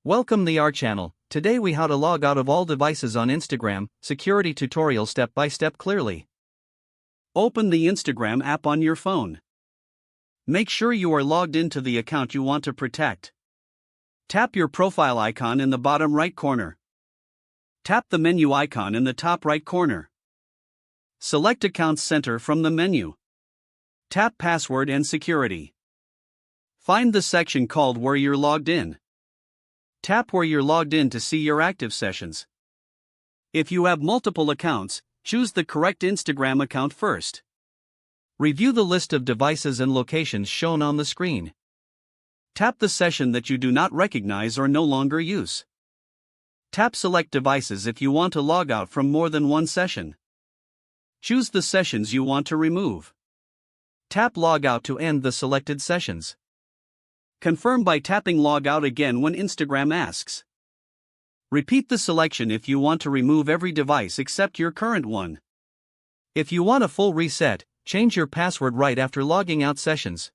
Welcome the our channel. Today we how to log out of all devices on Instagram, security tutorial step by step clearly. Open the Instagram app on your phone. Make sure you are logged into the account you want to protect. Tap your profile icon in the bottom right corner. Tap the menu icon in the top right corner. Select Accounts Center from the menu. Tap Password and Security. Find the section called Where You're Logged In. Tap where you're logged in to see your active sessions. If you have multiple accounts, choose the correct Instagram account first. Review the list of devices and locations shown on the screen. Tap the session that you do not recognize or no longer use. Tap Select Devices if you want to log out from more than one session. Choose the sessions you want to remove. Tap Log Out to end the selected sessions. Confirm by tapping Log Out again when Instagram asks. Repeat the selection if you want to remove every device except your current one. If you want a full reset, change your password right after logging out sessions.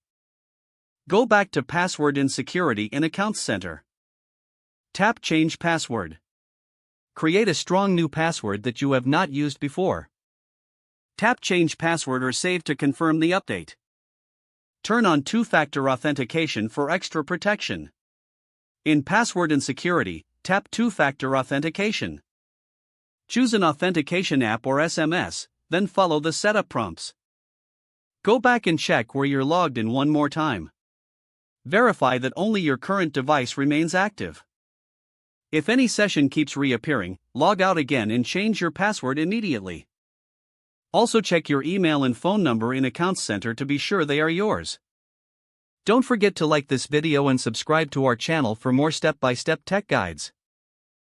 Go back to Password and Security in Accounts Center. Tap Change Password. Create a strong new password that you have not used before. Tap Change Password or Save to confirm the update. Turn on two-factor authentication for extra protection. In Password and Security, tap two-factor authentication. Choose an authentication app or SMS, then follow the setup prompts. Go back and check where you're logged in one more time. Verify that only your current device remains active. If any session keeps reappearing, log out again and change your password immediately. Also check your email and phone number in Accounts Center to be sure they are yours. Don't forget to like this video and subscribe to our channel for more step-by-step tech guides.